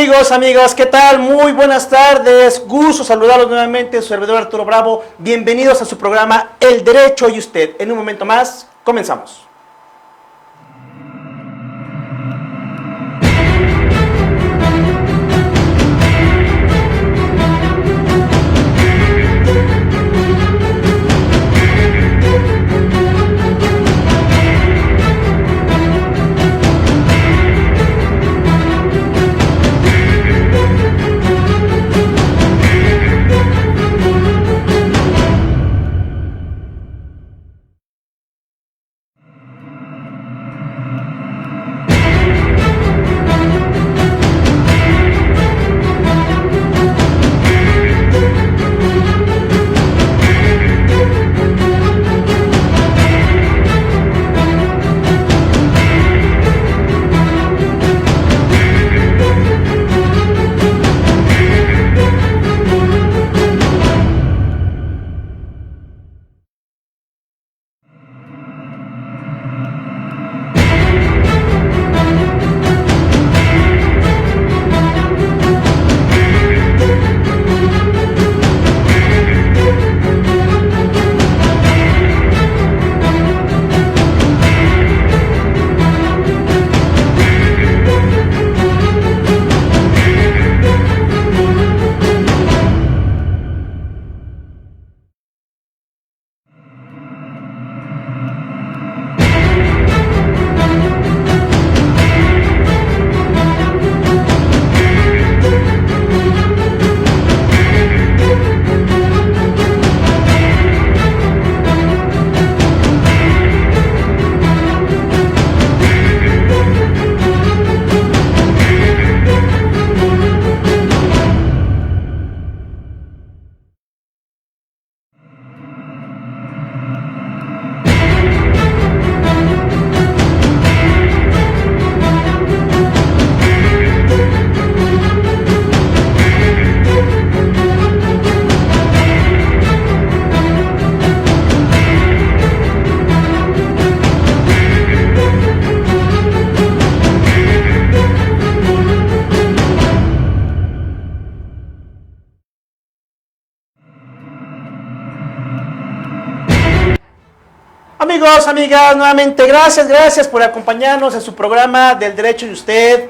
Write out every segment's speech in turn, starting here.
Amigos, amigas, ¿qué tal? Muy buenas tardes, gusto saludarlos nuevamente, su servidor Arturo Bravo, bienvenidos a su programa El Derecho y Usted. En un momento más, comenzamos. Amigos, amigas, nuevamente gracias por acompañarnos en su programa del Derecho de Usted.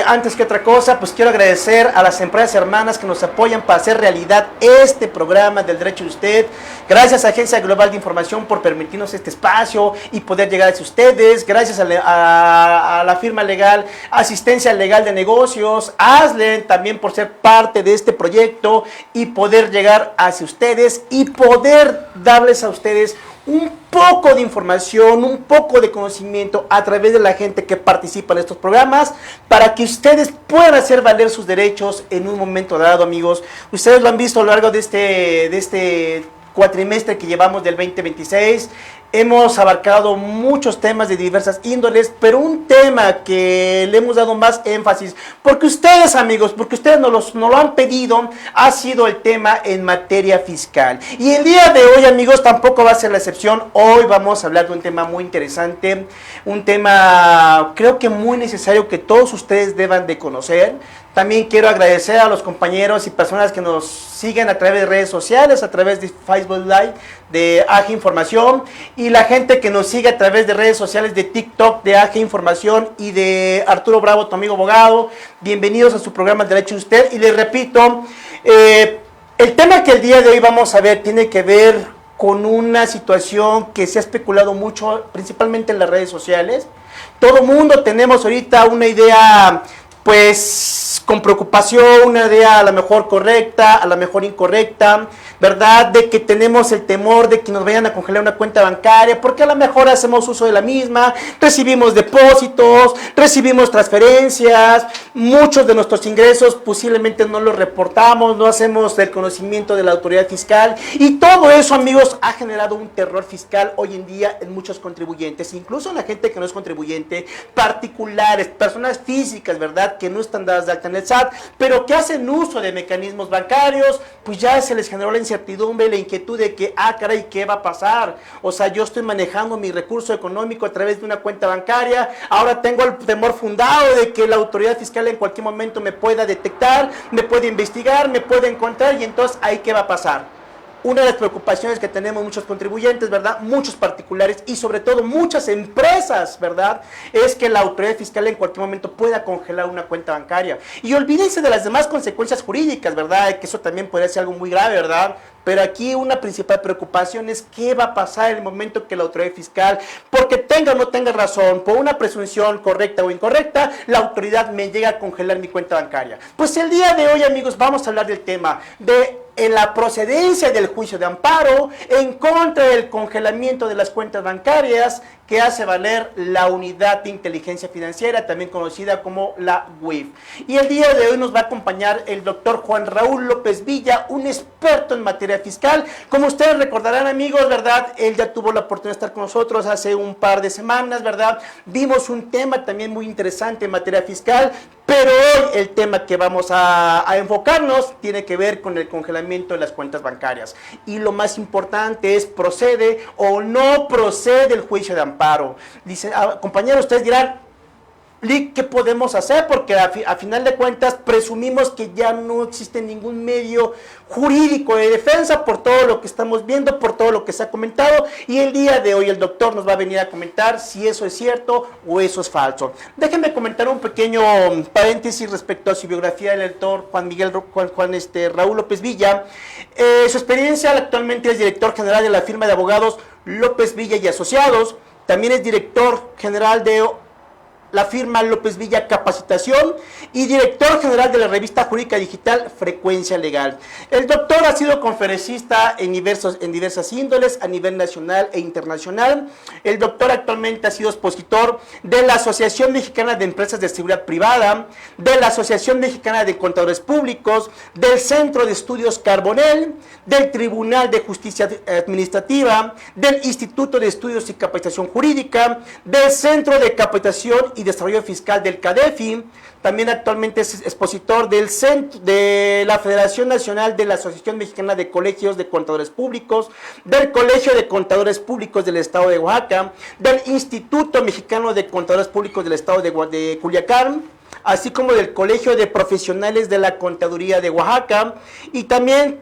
Antes que otra cosa, pues quiero agradecer a las empresas hermanas que nos apoyan para hacer realidad este programa del Derecho de Usted. Gracias a Agencia Global de Información por permitirnos este espacio y poder llegar hacia ustedes. Gracias a la firma legal Asistencia Legal de Negocios, Aslen, también por ser parte de este proyecto y poder llegar hacia ustedes y poder darles a ustedes un poco de información, un poco de conocimiento a través de la gente que participa en estos programas para que ustedes puedan hacer valer sus derechos en un momento dado, amigos. Ustedes lo han visto a lo largo de este cuatrimestre que llevamos del 2026. Hemos abarcado muchos temas de diversas índoles, pero un tema que le hemos dado más énfasis, porque ustedes, amigos, porque ustedes nos lo han pedido, ha sido el tema en materia fiscal. Y el día de hoy, amigos, tampoco va a ser la excepción. Hoy vamos a hablar de un tema muy interesante, un tema creo que muy necesario que todos ustedes deban de conocer. También quiero agradecer a los compañeros y personas que nos siguen a través de redes sociales, a través de Facebook Live, de AG Información, y la gente que nos sigue a través de redes sociales de TikTok, de AG Información y de Arturo Bravo, tu amigo abogado. Bienvenidos a su programa Derecho de Usted. Y les repito, el tema que el día de hoy vamos a ver tiene que ver con una situación que se ha especulado mucho, principalmente en las redes sociales. Todo mundo tenemos ahorita una idea, pues, con preocupación, una idea a lo mejor correcta, a lo mejor incorrecta, ¿verdad? De que tenemos el temor de que nos vayan a congelar una cuenta bancaria, porque a lo mejor hacemos uso de la misma, recibimos depósitos, recibimos transferencias, muchos de nuestros ingresos posiblemente no los reportamos, no hacemos el conocimiento de la autoridad fiscal, y todo eso, amigos, ha generado un terror fiscal hoy en día en muchos contribuyentes, incluso en la gente que no es contribuyente, particulares, personas físicas, ¿verdad?, que no están dadas de alta en en el SAT, pero que hacen uso de mecanismos bancarios, pues ya se les generó la incertidumbre, la inquietud de que, caray, ¿qué va a pasar? O sea, yo estoy manejando mi recurso económico a través de una cuenta bancaria, ahora tengo el temor fundado de que la autoridad fiscal en cualquier momento me pueda detectar, me puede investigar, me puede encontrar, y entonces, ¿ahí qué va a pasar? Una de las preocupaciones que tenemos muchos contribuyentes, ¿verdad? Muchos particulares y sobre todo muchas empresas, ¿verdad? Es que la autoridad fiscal en cualquier momento pueda congelar una cuenta bancaria. Y olvídense de las demás consecuencias jurídicas, ¿verdad? Que eso también podría ser algo muy grave, ¿verdad? Pero aquí una principal preocupación es qué va a pasar en el momento que la autoridad fiscal, porque tenga o no tenga razón, por una presunción correcta o incorrecta, la autoridad me llega a congelar mi cuenta bancaria. Pues el día de hoy, amigos, vamos a hablar del tema de la procedencia del juicio de amparo en contra del congelamiento de las cuentas bancarias que hace valer la Unidad de Inteligencia Financiera, también conocida como la UIF. Y el día de hoy nos va a acompañar el doctor Juan Raúl López Villa, un experto en materia fiscal. Como ustedes recordarán, amigos, ¿verdad? Él ya tuvo la oportunidad de estar con nosotros hace un par de semanas, ¿verdad? Vimos un tema también muy interesante en materia fiscal, pero hoy el tema que vamos a enfocarnos tiene que ver con el congelamiento de las cuentas bancarias. Y lo más importante es, ¿procede o no procede el juicio de amparo? Dice, compañeros, ustedes dirán, ¿qué podemos hacer? Porque a final de cuentas presumimos que ya no existe ningún medio jurídico de defensa por todo lo que estamos viendo, por todo lo que se ha comentado, y el día de hoy el doctor nos va a venir a comentar si eso es cierto o eso es falso. Déjenme comentar un pequeño paréntesis respecto a su biografía del doctor Raúl López Villa. Su experiencia: actualmente es director general de la firma de abogados López Villa y Asociados, también es director general de la firma López Villa Capacitación y director general de la revista jurídica digital Frecuencia Legal. El doctor ha sido conferencista en diversas índoles a nivel nacional e internacional. El doctor actualmente ha sido expositor de la Asociación Mexicana de Empresas de Seguridad Privada, de la Asociación Mexicana de Contadores Públicos, del Centro de Estudios Carbonell, del Tribunal de Justicia Administrativa, del Instituto de Estudios y Capacitación Jurídica, del Centro de Capacitación y Desarrollo Fiscal del CADEFI. También actualmente es expositor de la Federación Nacional de la Asociación Mexicana de Colegios de Contadores Públicos, del Colegio de Contadores Públicos del Estado de Oaxaca, del Instituto Mexicano de Contadores Públicos del Estado de Culiacán, así como del Colegio de Profesionales de la Contaduría de Oaxaca, y también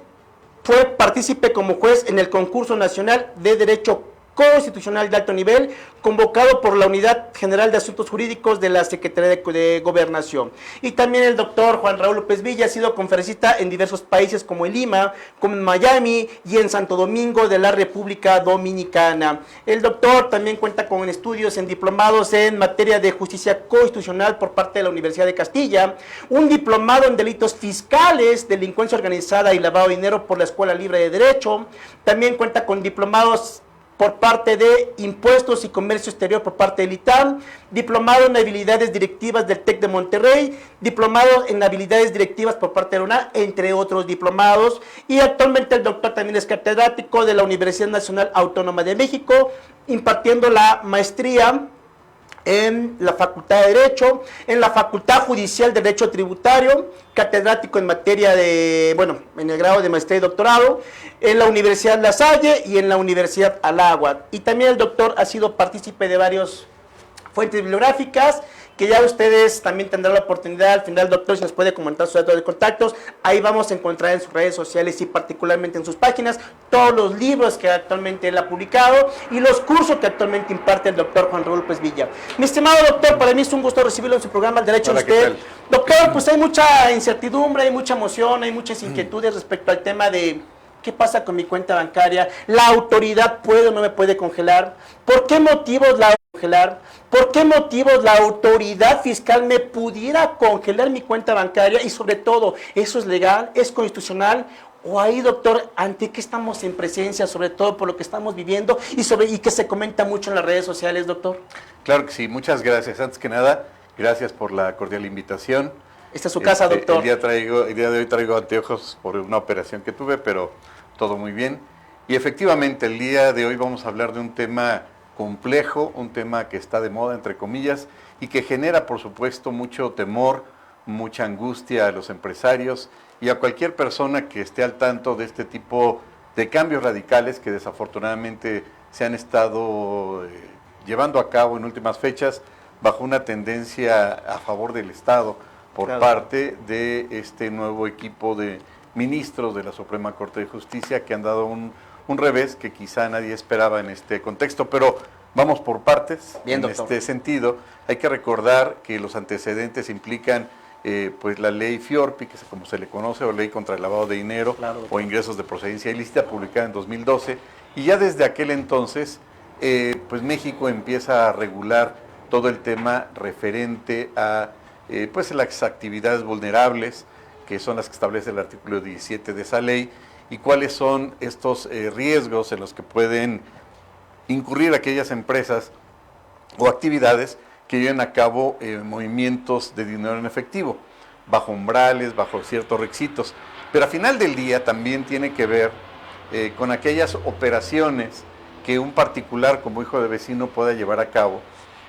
fue partícipe como juez en el Concurso Nacional de Derecho Constitucional de Alto Nivel, convocado por la Unidad General de Asuntos Jurídicos de la Secretaría de Gobernación. Y también el doctor Juan Raúl López Villa ha sido conferencista en diversos países como en Lima, como en Miami y en Santo Domingo de la República Dominicana. El doctor también cuenta con estudios en diplomados en materia de justicia constitucional por parte de la Universidad de Castilla, un diplomado en delitos fiscales, delincuencia organizada y lavado de dinero por la Escuela Libre de Derecho. También cuenta con diplomados por parte de Impuestos y Comercio Exterior por parte del ITAM, diplomado en habilidades directivas del TEC de Monterrey, diplomado en habilidades directivas por parte de la UNA, entre otros diplomados. Y actualmente el doctor también es catedrático de la Universidad Nacional Autónoma de México, impartiendo la maestría en la Facultad de Derecho, en la Facultad Judicial de Derecho Tributario, catedrático en materia de, en el grado de maestría y doctorado, en la Universidad La Salle y en la Universidad Aláhuac. Y también el doctor ha sido partícipe de varias fuentes bibliográficas, que ya ustedes también tendrán la oportunidad. Al final, doctor, si nos puede comentar sus datos de contactos, ahí vamos a encontrar en sus redes sociales y particularmente en sus páginas todos los libros que actualmente él ha publicado y los cursos que actualmente imparte el doctor Juan Raúl López Villa. Mi estimado doctor, para mí es un gusto recibirlo en su programa El Derecho de Usted. Doctor, pues hay mucha incertidumbre, hay mucha emoción, hay muchas inquietudes respecto al tema de ¿qué pasa con mi cuenta bancaria? ¿La autoridad puede o no me puede congelar? ¿Por qué motivos la congelar? ¿Por qué motivos la autoridad fiscal me pudiera congelar mi cuenta bancaria? Y sobre todo, ¿eso es legal? ¿Es constitucional? O ahí, doctor, ¿ante qué estamos en presencia? Sobre todo por lo que estamos viviendo y que se comenta mucho en las redes sociales, doctor. Claro que sí, muchas gracias. Antes que nada, gracias por la cordial invitación. Esta es su casa, doctor. El día de hoy traigo anteojos por una operación que tuve, pero todo muy bien. Y efectivamente, el día de hoy vamos a hablar de un tema complejo, un tema que está de moda, entre comillas, y que genera, por supuesto, mucho temor, mucha angustia a los empresarios y a cualquier persona que esté al tanto de este tipo de cambios radicales que desafortunadamente se han estado llevando a cabo en últimas fechas bajo una tendencia a favor del Estado por parte de este nuevo equipo de ministros de la Suprema Corte de Justicia que han dado un revés que quizá nadie esperaba en este contexto, pero vamos por partes. Bien, en doctor. este sentido. Hay que recordar que los antecedentes implican pues la ley FIORPI, que es como se le conoce, o ley contra el lavado de dinero, claro, o ingresos de procedencia ilícita, publicada en 2012, y ya desde aquel entonces pues México empieza a regular todo el tema referente a pues las actividades vulnerables, que son las que establece el artículo 17 de esa ley, y cuáles son estos riesgos en los que pueden incurrir aquellas empresas o actividades que lleven a cabo movimientos de dinero en efectivo, bajo umbrales, bajo ciertos requisitos. Pero a final del día también tiene que ver con aquellas operaciones que un particular como hijo de vecino pueda llevar a cabo,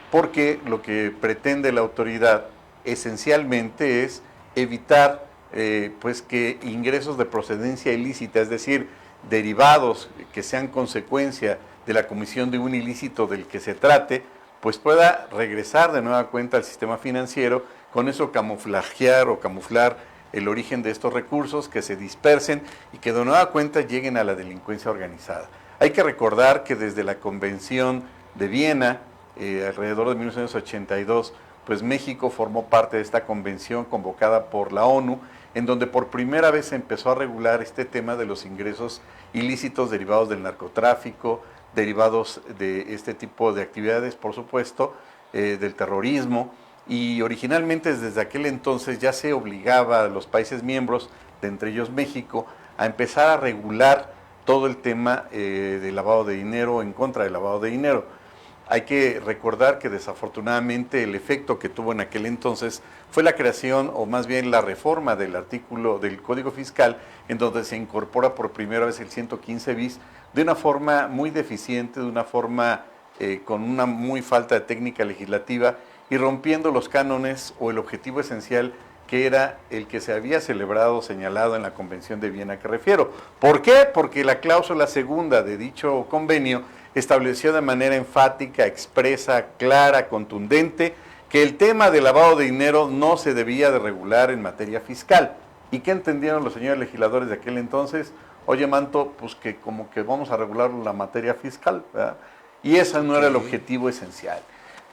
porque lo que pretende la autoridad esencialmente es evitar pues que ingresos de procedencia ilícita, es decir, derivados que sean consecuencia de la comisión de un ilícito del que se trate, pues pueda regresar de nueva cuenta al sistema financiero, con eso camuflajear o camuflar el origen de estos recursos, que se dispersen y que de nueva cuenta lleguen a la delincuencia organizada. Hay que recordar que desde la Convención de Viena, alrededor de 1982, pues México formó parte de esta convención convocada por la ONU, en donde por primera vez se empezó a regular este tema de los ingresos ilícitos derivados del narcotráfico, derivados de este tipo de actividades, por supuesto, del terrorismo, y originalmente desde aquel entonces ya se obligaba a los países miembros, de entre ellos México, a empezar a regular todo el tema de lavado de dinero, en contra del lavado de dinero. Hay que recordar que desafortunadamente el efecto que tuvo en aquel entonces fue la creación, o más bien la reforma del artículo del Código Fiscal, en donde se incorpora por primera vez el 115 bis de una forma muy deficiente, de una forma con una muy falta de técnica legislativa y rompiendo los cánones o el objetivo esencial que era el que se había celebrado, señalado en la Convención de Viena que refiero. ¿Por qué? Porque la cláusula segunda de dicho convenio estableció de manera enfática, expresa, clara, contundente, que el tema del lavado de dinero no se debía de regular en materia fiscal. ¿Y qué entendieron los señores legisladores de aquel entonces? Oye, Manto, pues que como que vamos a regular la materia fiscal, ¿verdad? Y ese no era el objetivo esencial.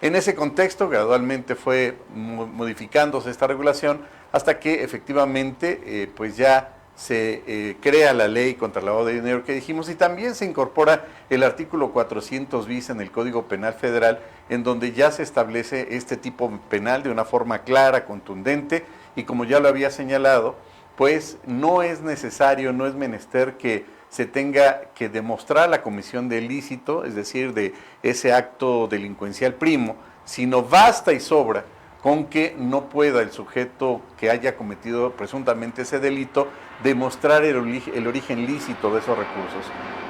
En ese contexto, gradualmente fue modificándose esta regulación hasta que efectivamente pues ya se crea la ley contra el lavado de dinero que dijimos, y también se incorpora el artículo 400 bis en el Código Penal Federal, en donde ya se establece este tipo penal de una forma clara, contundente, y como ya lo había señalado, pues no es necesario, no es menester que se tenga que demostrar la comisión de ilícito, es decir, de ese acto delincuencial primo, sino basta y sobra con que no pueda el sujeto que haya cometido presuntamente ese delito demostrar el origen lícito de esos recursos.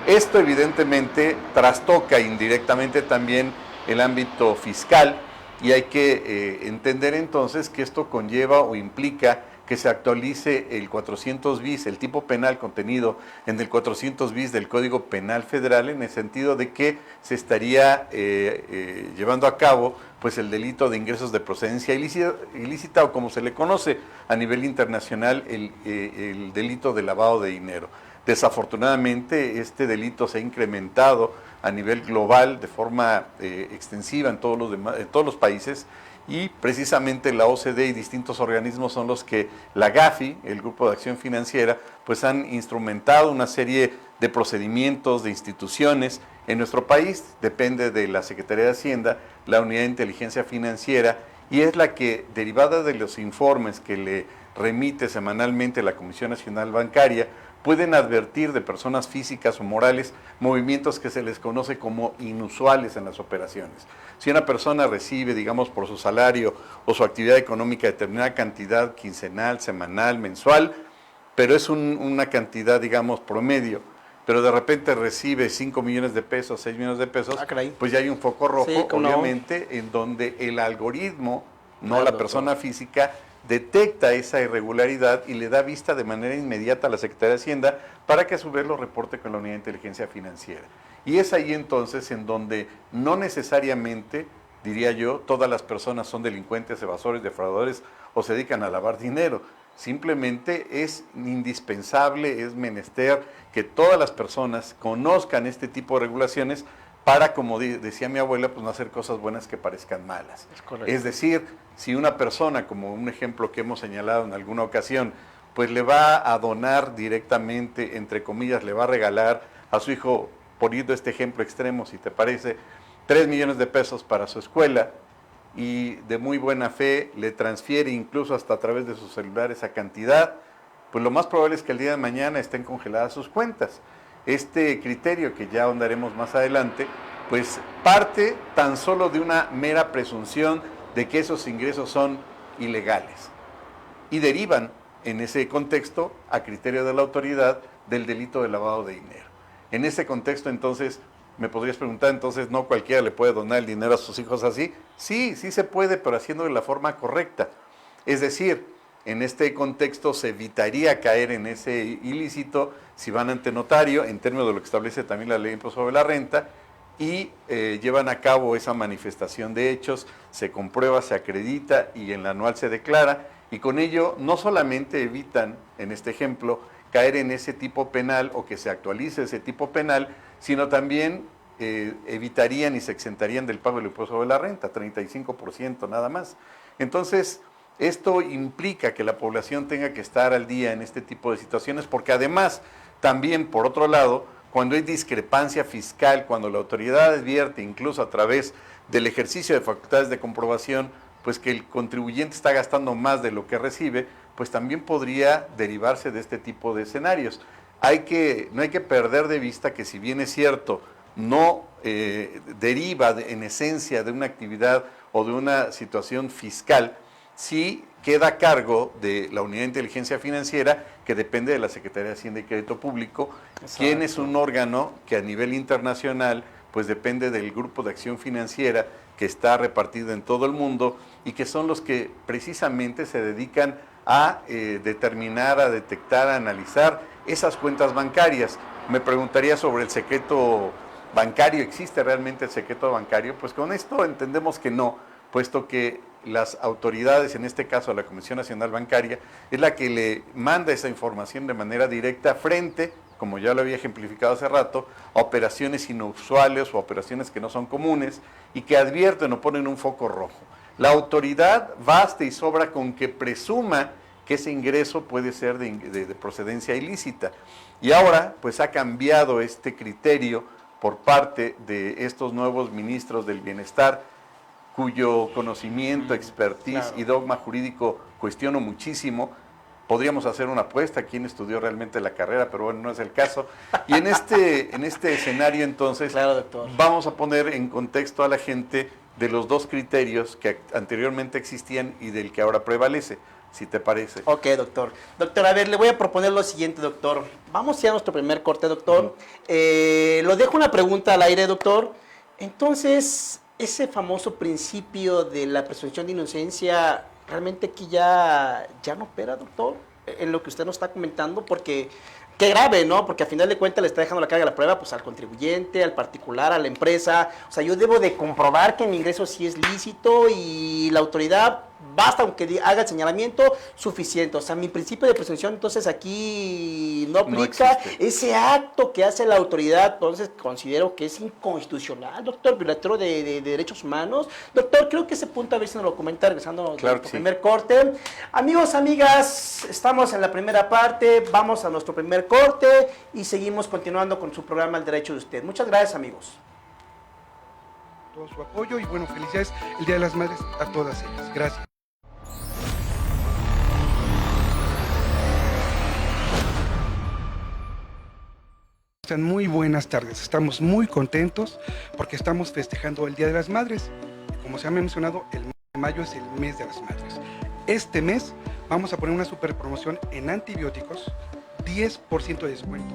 Esto evidentemente trastoca indirectamente también el ámbito fiscal, y hay que entender entonces que esto conlleva o implica que se actualice el 400 bis, el tipo penal contenido en el 400 bis del Código Penal Federal, en el sentido de que se estaría llevando a cabo pues el delito de ingresos de procedencia ilícita, o como se le conoce a nivel internacional, el delito de lavado de dinero. Desafortunadamente este delito se ha incrementado a nivel global de forma extensiva en todos los países, y precisamente la OCDE y distintos organismos son los que la GAFI, el Grupo de Acción Financiera, pues han instrumentado una serie de procedimientos, de instituciones. En nuestro país depende de la Secretaría de Hacienda, la Unidad de Inteligencia Financiera, y es la que, derivada de los informes que le remite semanalmente la Comisión Nacional Bancaria, pueden advertir de personas físicas o morales movimientos que se les conoce como inusuales en las operaciones. Si una persona recibe, digamos, por su salario o su actividad económica determinada cantidad quincenal, semanal, mensual, pero es una cantidad, digamos, promedio, pero de repente recibe 5 millones de pesos, 6 millones de pesos, pues ya hay un foco rojo, sí, obviamente, en donde el algoritmo, no la persona física, detecta esa irregularidad y le da vista de manera inmediata a la Secretaría de Hacienda para que a su vez lo reporte con la Unidad de Inteligencia Financiera. Y es ahí entonces en donde no necesariamente, diría yo, todas las personas son delincuentes, evasores, defraudadores o se dedican a lavar dinero. Simplemente es indispensable, es menester que todas las personas conozcan este tipo de regulaciones para, como decía mi abuela, pues no hacer cosas buenas que parezcan malas. Es decir, si una persona, como un ejemplo que hemos señalado en alguna ocasión, pues le va a donar directamente, entre comillas, le va a regalar a su hijo, poniendo este ejemplo extremo, si te parece, 3 millones de pesos para su escuela, y de muy buena fe le transfiere incluso hasta a través de sus celulares esa cantidad, pues lo más probable es que el día de mañana estén congeladas sus cuentas. Este criterio, que ya ahondaremos más adelante, pues parte tan solo de una mera presunción de que esos ingresos son ilegales y derivan en ese contexto, a criterio de la autoridad, del delito de lavado de dinero. En ese contexto, entonces, me podrías preguntar, entonces, ¿no cualquiera le puede donar el dinero a sus hijos así? Sí, sí se puede, pero haciendo de la forma correcta. Es decir, en este contexto se evitaría caer en ese ilícito si van ante notario, en términos de lo que establece también la ley de impuesto sobre la renta, y llevan a cabo esa manifestación de hechos, se comprueba, se acredita y en la anual se declara, y con ello no solamente evitan, en este ejemplo, caer en ese tipo penal o que se actualice ese tipo penal, sino también evitarían y se exentarían del pago del impuesto sobre la renta, 35% nada más. Entonces, esto implica que la población tenga que estar al día en este tipo de situaciones, porque además, también por otro lado, cuando hay discrepancia fiscal, cuando la autoridad advierte, incluso a través del ejercicio de facultades de comprobación, pues que el contribuyente está gastando más de lo que recibe, pues también podría derivarse de este tipo de escenarios. No hay que perder de vista que, si bien es cierto, no deriva en esencia de una actividad o de una situación fiscal, sí queda a cargo de la Unidad de Inteligencia Financiera, que depende de la Secretaría de Hacienda y Crédito Público, quien es un órgano que a nivel internacional pues depende del Grupo de Acción Financiera, que está repartido en todo el mundo y que son los que precisamente se dedican a determinar, a detectar, a analizar esas cuentas bancarias. Me preguntaría sobre el secreto bancario. ¿Existe realmente el secreto bancario? Pues con esto entendemos que no, puesto que las autoridades, en este caso la Comisión Nacional Bancaria, es la que le manda esa información de manera directa frente, como ya lo había ejemplificado hace rato, a operaciones inusuales o operaciones que no son comunes y que advierten o ponen un foco rojo. La autoridad basta y sobra con que presuma que ese ingreso puede ser de procedencia ilícita. Y ahora, pues ha cambiado este criterio por parte de estos nuevos ministros del bienestar, cuyo conocimiento, expertise y dogma jurídico cuestiono muchísimo. Podríamos hacer una apuesta, quién estudió realmente la carrera, pero bueno, no es el caso. Y en este escenario, entonces, vamos a poner en contexto a la gente de los dos criterios que anteriormente existían y del que ahora prevalece, si te parece. Ok, doctor. Doctor, a ver, le voy a proponer lo siguiente, doctor. Vamos ya a nuestro primer corte, doctor. Lo dejo una pregunta al aire, doctor. Entonces, ese famoso principio de la presunción de inocencia, ¿realmente aquí ya no opera, doctor? En lo que usted nos está comentando, porque qué grave, ¿no? Porque al final de cuentas le está dejando la carga de la prueba pues al contribuyente, al particular, a la empresa. O sea, yo debo de comprobar que mi ingreso sí es lícito y la autoridad, basta aunque haga el señalamiento, suficiente. O sea, mi principio de presunción, entonces aquí no aplica. Ese acto que hace la autoridad, entonces considero que es inconstitucional, doctor, violatorio de derechos humanos. Doctor, creo que ese punto a ver si nos lo comenta regresando a nuestro primer corte. Amigos, amigas, estamos en la primera parte, vamos a nuestro primer corte y seguimos continuando con su programa El Derecho de Usted. Muchas gracias, amigos. Todo su apoyo y bueno, felicidades el Día de las Madres a todas ellas. Gracias. Muy buenas tardes, estamos muy contentos porque estamos festejando el Día de las Madres. Como se ha mencionado, el mes de mayo es el mes de las madres. Este mes vamos a poner una super promoción en antibióticos, 10% de descuento.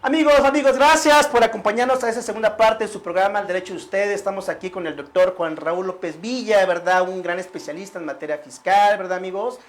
Amigos, gracias por acompañarnos a esa segunda parte de su programa El Derecho de Ustedes. Estamos aquí con el doctor Juan Raúl López Villa, ¿verdad? Un gran especialista en materia fiscal, ¿verdad, amigos?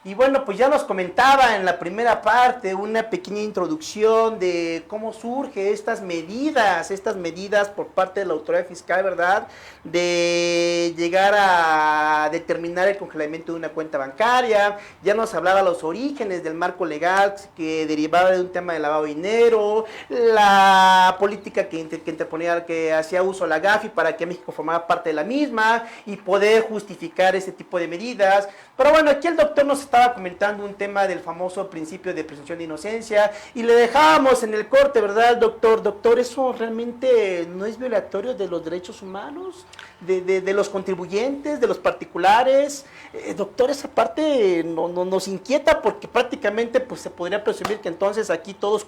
Y bueno, pues ya nos comentaba en la primera parte una pequeña introducción de cómo surge estas medidas por parte de la autoridad fiscal, ¿verdad? De llegar a determinar el congelamiento de una cuenta bancaria. Ya nos hablaba los orígenes del marco legal que derivaba de un tema de lavado de dinero, la política que interponía, que hacía uso la GAFI para que México formara parte de la misma y poder justificar ese tipo de medidas. Pero bueno, aquí el doctor nos estaba comentando un tema del famoso principio de presunción de inocencia y le dejábamos en el corte, ¿verdad, doctor? Doctor, ¿eso realmente no es violatorio de los derechos humanos, de los contribuyentes, de los particulares? Doctor, esa parte nos inquieta porque prácticamente pues se podría presumir que entonces aquí todos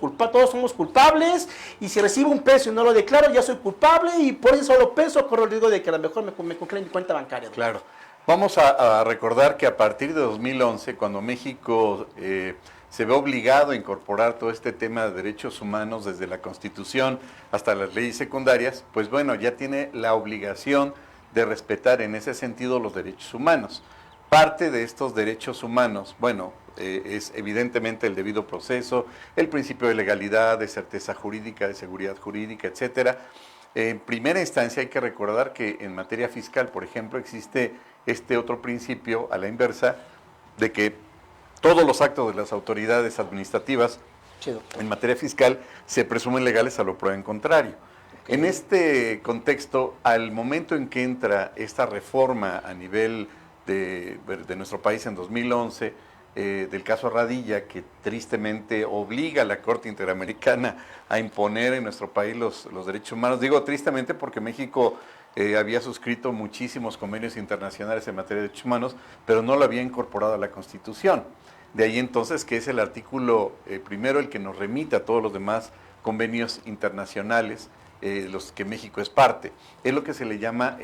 somos culpables y si recibo un peso y no lo declaro ya soy culpable y por ese solo peso corro el riesgo de que a lo mejor me congelen mi cuenta bancaria. Doctor. Claro. Vamos a recordar que a partir de 2011, cuando México se ve obligado a incorporar todo este tema de derechos humanos desde la Constitución hasta las leyes secundarias, pues bueno, ya tiene la obligación de respetar en ese sentido los derechos humanos. Parte de estos derechos humanos, bueno, es evidentemente el debido proceso, el principio de legalidad, de certeza jurídica, de seguridad jurídica, etcétera. En primera instancia hay que recordar que en materia fiscal, por ejemplo, existe este otro principio a la inversa de que todos los actos de las autoridades administrativas en materia fiscal se presumen legales a lo prueba en contrario. Okay. En este contexto, al momento en que entra esta reforma a nivel de nuestro país en 2011, del caso Radilla, que tristemente obliga a la Corte Interamericana a imponer en nuestro país los derechos humanos. Digo tristemente porque México había suscrito muchísimos convenios internacionales en materia de derechos humanos, pero no lo había incorporado a la Constitución. De ahí entonces que es el artículo primero el que nos remite a todos los demás convenios internacionales, los que México es parte. Es lo que se le llama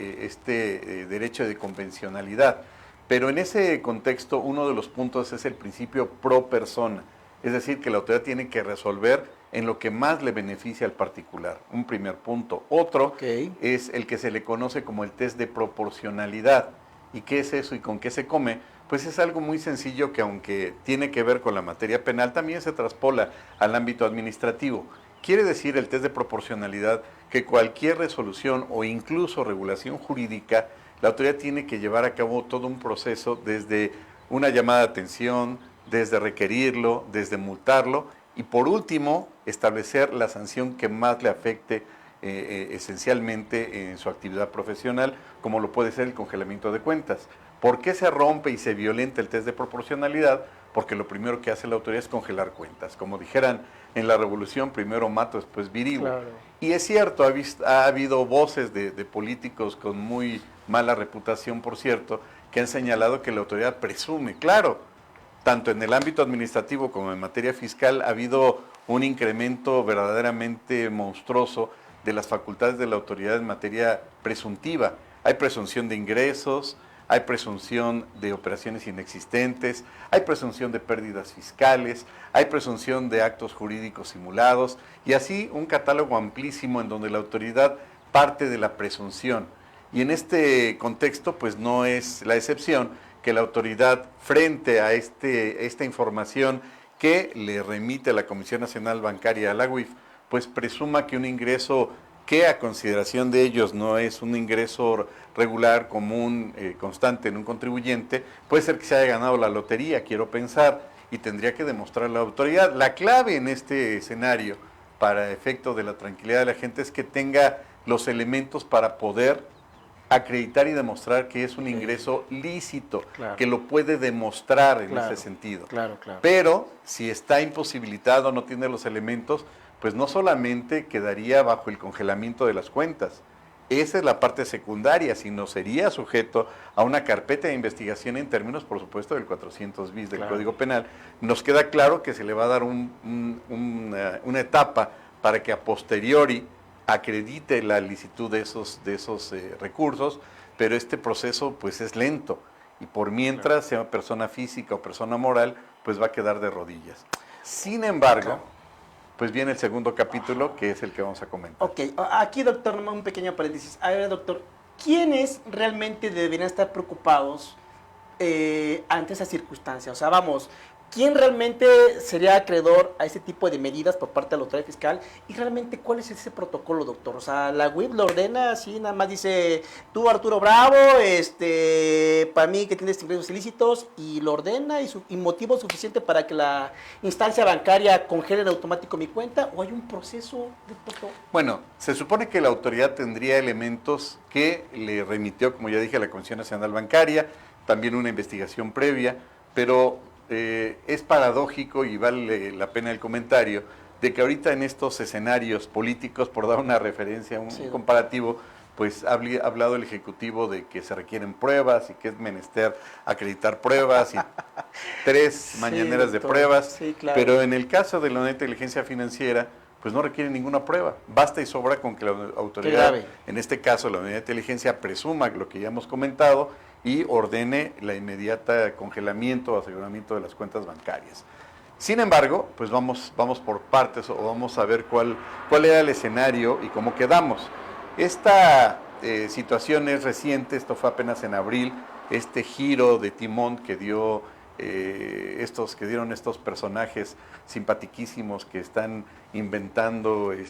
derecho de convencionalidad. Pero en ese contexto, uno de los puntos es el principio pro persona, es decir, que la autoridad tiene que resolver en lo que más le beneficia al particular, un primer punto. Otro es el que se le conoce como el test de proporcionalidad. ¿Y qué es eso y con qué se come? Pues es algo muy sencillo que aunque tiene que ver con la materia penal, también se traspola al ámbito administrativo. Quiere decir el test de proporcionalidad que cualquier resolución o incluso regulación jurídica, la autoridad tiene que llevar a cabo todo un proceso desde una llamada de atención, desde requerirlo, desde multarlo y por último establecer la sanción que más le afecte esencialmente en su actividad profesional, como lo puede ser el congelamiento de cuentas. ¿Por qué se rompe y se violenta el test de proporcionalidad? Porque lo primero que hace la autoridad es congelar cuentas. Como dijeran en la revolución, primero mato, después virigo. Claro. Y es cierto, ha habido voces de políticos con muy mala reputación, por cierto, que han señalado que la autoridad presume. Claro, tanto en el ámbito administrativo como en materia fiscal ha habido un incremento verdaderamente monstruoso de las facultades de la autoridad en materia presuntiva. Hay presunción de ingresos, hay presunción de operaciones inexistentes, hay presunción de pérdidas fiscales, hay presunción de actos jurídicos simulados y así un catálogo amplísimo en donde la autoridad parte de la presunción. Y en este contexto, pues no es la excepción que la autoridad, frente a esta información que le remite a la Comisión Nacional Bancaria, a la UIF, pues presuma que un ingreso que a consideración de ellos no es un ingreso regular, común, constante en un contribuyente, puede ser que se haya ganado la lotería, quiero pensar, y tendría que demostrar la autoridad. La clave en este escenario, para efecto de la tranquilidad de la gente, es que tenga los elementos para poder acreditar y demostrar que es un ingreso lícito, claro, que lo puede demostrar en ese sentido. Claro. Pero si está imposibilitado, no tiene los elementos, pues no solamente quedaría bajo el congelamiento de las cuentas, esa es la parte secundaria, sino sería sujeto a una carpeta de investigación en términos, por supuesto, del 400 bis del Código Penal. Nos queda claro que se le va a dar una etapa para que a posteriori acredite la licitud de esos recursos, pero este proceso pues es lento y por mientras sea persona física o persona moral, pues va a quedar de rodillas. Sin embargo, pues viene el segundo capítulo, que es el que vamos a comentar. Ok, aquí doctor, un pequeño paréntesis. A ver, doctor, ¿quiénes realmente deberían estar preocupados ante esa circunstancia? O sea, vamos, ¿quién realmente sería acreedor a ese tipo de medidas por parte de la autoridad fiscal? Y realmente, ¿cuál es ese protocolo, doctor? O sea, la WIF lo ordena así, nada más dice, tú Arturo Bravo, para mí que tienes ingresos ilícitos, y lo ordena y motivo suficiente para que la instancia bancaria congele en automático mi cuenta, ¿o hay un proceso de protocolo? Bueno, se supone que la autoridad tendría elementos que le remitió, como ya dije, a la Comisión Nacional Bancaria, también una investigación previa, pero es paradójico y vale la pena el comentario de que ahorita en estos escenarios políticos, por dar una referencia, un comparativo, pues ha hablado el Ejecutivo de que se requieren pruebas y que es menester acreditar pruebas y 3 mañaneras de pruebas, claro. Pero en el caso de la Unidad de Inteligencia Financiera, pues no requiere ninguna prueba, basta y sobra con que la autoridad, en este caso la Unidad de Inteligencia, presuma lo que ya hemos comentado y ordene la inmediata congelamiento o aseguramiento de las cuentas bancarias. Sin embargo, pues vamos por partes o vamos a ver cuál era el escenario y cómo quedamos. Esta situación es reciente, esto fue apenas en abril, este giro de timón que dieron estos personajes simpatiquísimos que están inventando el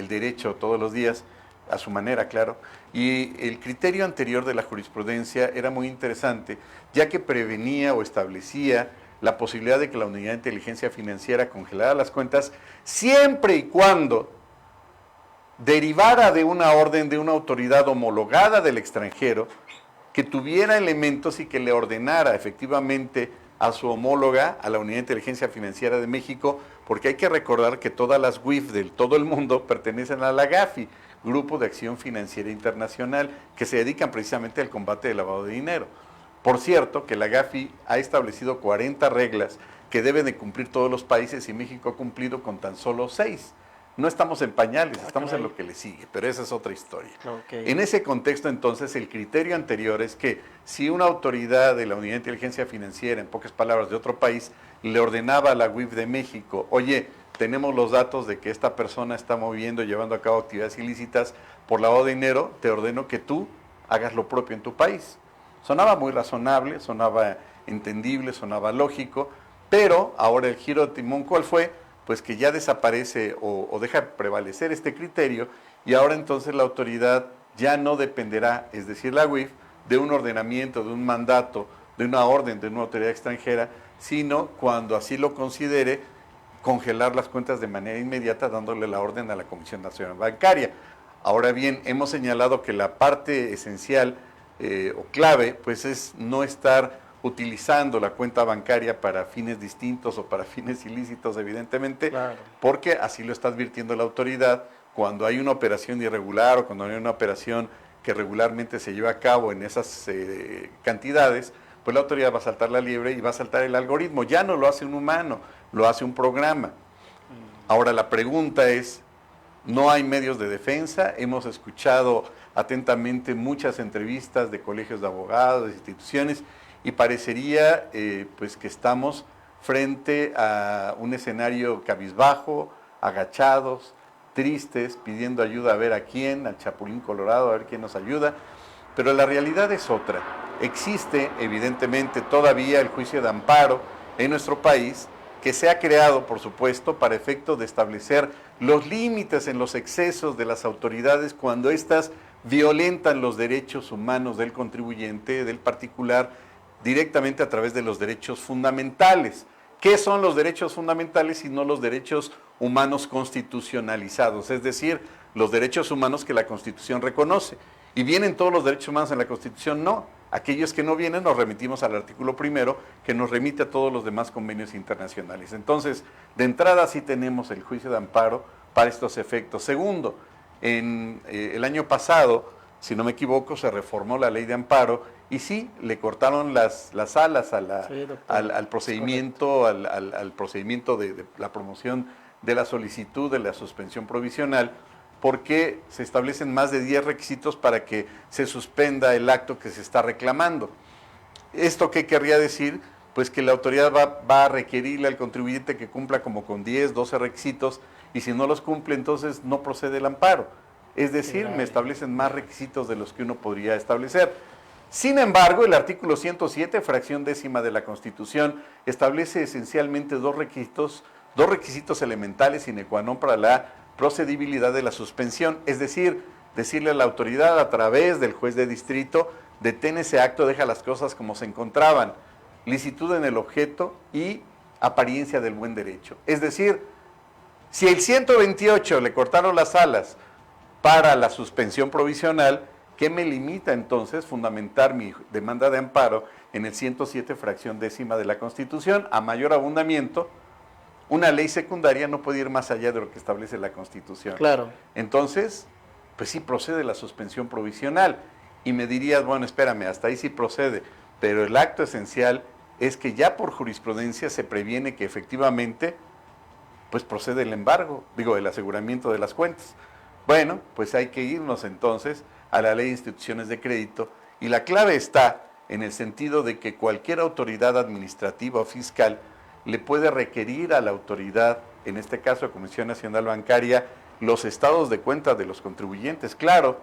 derecho todos los días, a su manera, claro. Y el criterio anterior de la jurisprudencia era muy interesante, ya que prevenía o establecía la posibilidad de que la Unidad de Inteligencia Financiera congelara las cuentas siempre y cuando derivara de una orden de una autoridad homologada del extranjero que tuviera elementos y que le ordenara efectivamente a su homóloga, a la Unidad de Inteligencia Financiera de México, porque hay que recordar que todas las WIF de todo el mundo pertenecen a la GAFI, Grupo de Acción Financiera Internacional, que se dedican precisamente al combate del lavado de dinero. Por cierto, que la GAFI ha establecido 40 reglas que deben de cumplir todos los países y México ha cumplido con tan solo 6. No estamos en pañales, estamos en lo que le sigue, pero esa es otra historia. Okay. En ese contexto, entonces, el criterio anterior es que si una autoridad de la Unidad de Inteligencia Financiera, en pocas palabras, de otro país, le ordenaba a la WIF de México, oye, tenemos los datos de que esta persona está moviendo, llevando a cabo actividades ilícitas por lavado de dinero, te ordeno que tú hagas lo propio en tu país. Sonaba muy razonable, sonaba entendible, sonaba lógico, pero ahora el giro de timón, ¿cuál fue? Pues que ya desaparece o deja prevalecer este criterio y ahora entonces la autoridad ya no dependerá, es decir, la UIF, de un ordenamiento, de un mandato, de una orden de una autoridad extranjera, sino cuando así lo considere, congelar las cuentas de manera inmediata dándole la orden a la Comisión Nacional Bancaria. Ahora bien, hemos señalado que la parte esencial o clave pues es no estar utilizando la cuenta bancaria para fines distintos o para fines ilícitos, evidentemente, claro, porque así lo está advirtiendo la autoridad. Cuando hay una operación irregular o cuando hay una operación que regularmente se lleva a cabo en esas cantidades, pues la autoridad va a saltar la liebre y va a saltar el algoritmo. Ya no lo hace un humano, lo hace un programa. Ahora la pregunta es, ¿no hay medios de defensa? Hemos escuchado atentamente muchas entrevistas de colegios de abogados, de instituciones, y parecería pues que estamos frente a un escenario cabizbajo, agachados, tristes, pidiendo ayuda a ver a quién, al Chapulín Colorado, a ver quién nos ayuda, pero la realidad es otra. Existe evidentemente todavía el juicio de amparo en nuestro país, que se ha creado, por supuesto, para efecto de establecer los límites en los excesos de las autoridades cuando éstas violentan los derechos humanos del contribuyente, del particular, directamente a través de los derechos fundamentales. ¿Qué son los derechos fundamentales si no los derechos humanos constitucionalizados? Es decir, los derechos humanos que la Constitución reconoce. ¿Y vienen todos los derechos humanos en la Constitución? No. Aquellos que no vienen nos remitimos al artículo primero, que nos remite a todos los demás convenios internacionales. Entonces, de entrada sí tenemos el juicio de amparo para estos efectos. Segundo, en el año pasado, si no me equivoco, se reformó la ley de amparo y sí, le cortaron las alas al procedimiento, al procedimiento de la promoción de la solicitud de la suspensión provisional, porque se establecen más de 10 requisitos para que se suspenda el acto que se está reclamando. ¿Esto qué querría decir? pues que la autoridad va a requerirle al contribuyente que cumpla como con 10, 12 requisitos, y si no los cumple, entonces no procede el amparo. Es decir, me establecen más requisitos de los que uno podría establecer. Sin embargo, el artículo 107, fracción décima de la Constitución, establece esencialmente dos requisitos elementales sine qua non para la procedibilidad de la suspensión, es decir, decirle a la autoridad a través del juez de distrito, detén ese acto, deja las cosas como se encontraban, licitud en el objeto y apariencia del buen derecho. Es decir, si el 128 le cortaron las alas para la suspensión provisional, ¿qué me limita entonces fundamentar mi demanda de amparo en el 107, fracción décima de la Constitución? A mayor abundamiento, una ley secundaria no puede ir más allá de lo que establece la Constitución. Claro. Entonces, pues sí procede la suspensión provisional. Y me dirías, bueno, espérame, hasta ahí sí procede. Pero el acto esencial es que ya por jurisprudencia se previene que efectivamente, pues procede el embargo, el aseguramiento de las cuentas. Bueno, pues hay que irnos entonces a la ley de instituciones de crédito. Y la clave está en el sentido de que cualquier autoridad administrativa o fiscal le puede requerir a la autoridad, en este caso la Comisión Nacional Bancaria, los estados de cuenta de los contribuyentes, claro,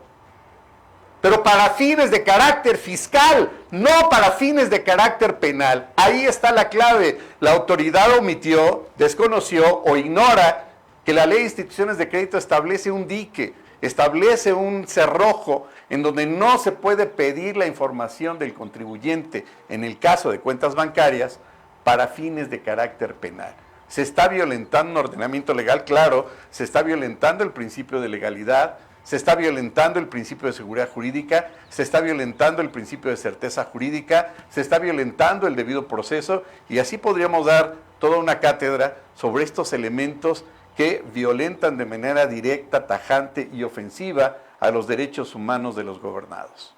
pero para fines de carácter fiscal, no para fines de carácter penal. Ahí está la clave. La autoridad omitió, desconoció o ignora que la ley de instituciones de crédito establece un dique, establece un cerrojo en donde no se puede pedir la información del contribuyente, en el caso de cuentas bancarias, para fines de carácter penal. Se está violentando un ordenamiento legal, claro, se está violentando el principio de legalidad, se está violentando el principio de seguridad jurídica, se está violentando el principio de certeza jurídica, se está violentando el debido proceso, y así podríamos dar toda una cátedra sobre estos elementos que violentan de manera directa, tajante y ofensiva a los derechos humanos de los gobernados.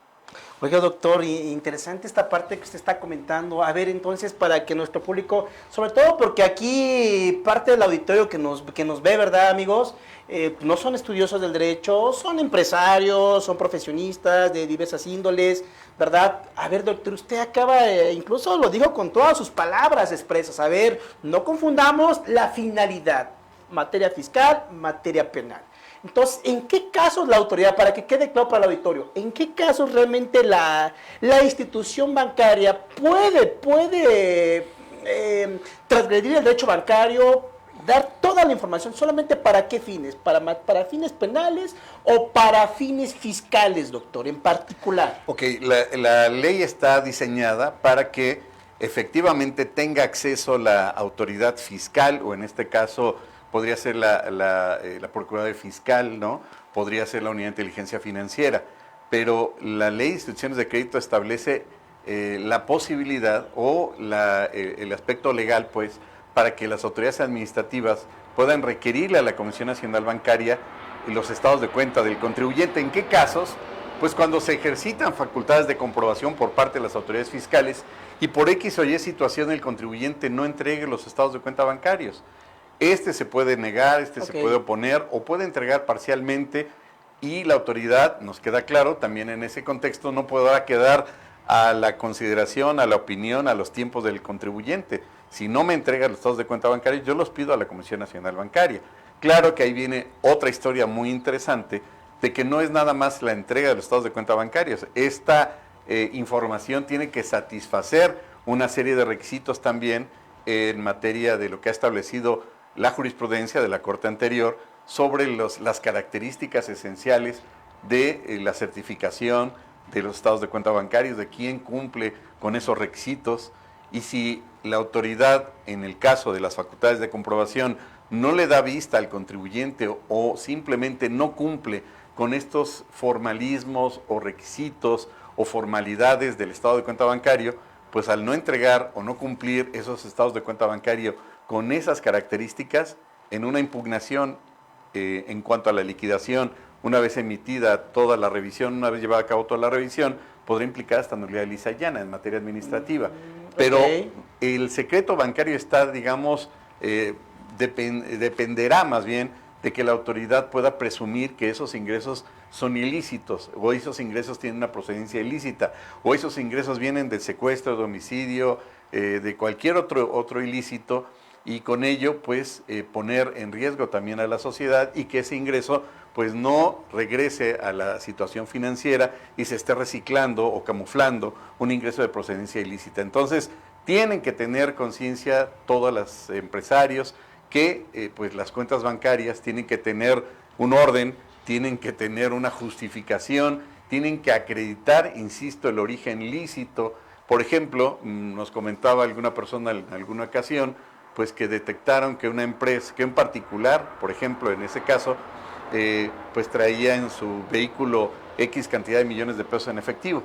Oiga, doctor, interesante esta parte que usted está comentando. A ver, entonces, para que nuestro público, sobre todo porque aquí parte del auditorio que nos ve, ¿verdad, amigos? No son estudiosos del derecho, son empresarios, son profesionistas de diversas índoles, ¿verdad? A ver, doctor, usted acaba, incluso lo dijo con todas sus palabras expresas. A ver, no confundamos la finalidad, materia fiscal, materia penal. Entonces, ¿en qué casos la autoridad, para que quede claro para el auditorio, en qué casos realmente la institución bancaria puede transgredir el derecho bancario, dar toda la información, solamente para qué fines? ¿Para fines penales o para fines fiscales, doctor, en particular? Ok, la ley está diseñada para que efectivamente tenga acceso la autoridad fiscal, o en este caso podría ser la Procuraduría Fiscal, ¿no? Podría ser la Unidad de Inteligencia Financiera, pero la Ley de Instituciones de Crédito establece la posibilidad o el aspecto legal, pues, para que las autoridades administrativas puedan requerirle a la Comisión Nacional Bancaria los estados de cuenta del contribuyente. ¿En qué casos? Pues cuando se ejercitan facultades de comprobación por parte de las autoridades fiscales y por X o Y situación el contribuyente no entregue los estados de cuenta bancarios. Este se puede negar, se puede oponer o puede entregar parcialmente, y la autoridad, nos queda claro, también en ese contexto no podrá quedar a la consideración, a la opinión, a los tiempos del contribuyente. Si no me entrega los estados de cuenta bancarios, yo los pido a la Comisión Nacional Bancaria. Claro que ahí viene otra historia muy interesante, de que no es nada más la entrega de los estados de cuenta bancarios. Esta información tiene que satisfacer una serie de requisitos también en materia de lo que ha establecido la jurisprudencia de la Corte anterior sobre las características esenciales de la certificación de los estados de cuenta bancarios, de quién cumple con esos requisitos, y si la autoridad, en el caso de las facultades de comprobación, no le da vista al contribuyente o simplemente no cumple con estos formalismos o requisitos o formalidades del estado de cuenta bancario, pues al no entregar o no cumplir esos estados de cuenta bancario con esas características, en una impugnación en cuanto a la liquidación, una vez emitida toda la revisión, una vez llevada a cabo toda la revisión, podrá implicar hasta nulidad lisa y llana en materia administrativa. Pero el secreto bancario está, digamos, dependerá más bien de que la autoridad pueda presumir que esos ingresos son ilícitos, o esos ingresos tienen una procedencia ilícita, o esos ingresos vienen del secuestro, de homicidio, de cualquier otro ilícito, y con ello pues poner en riesgo también a la sociedad y que ese ingreso pues no regrese a la situación financiera y se esté reciclando o camuflando un ingreso de procedencia ilícita. Entonces tienen que tener conciencia todos los empresarios que pues las cuentas bancarias tienen que tener un orden, tienen que tener una justificación, tienen que acreditar, insisto, el origen lícito. Por ejemplo, nos comentaba alguna persona en alguna ocasión, pues que detectaron que una empresa, que un particular, por ejemplo, en ese caso, pues traía en su vehículo X cantidad de millones de pesos en efectivo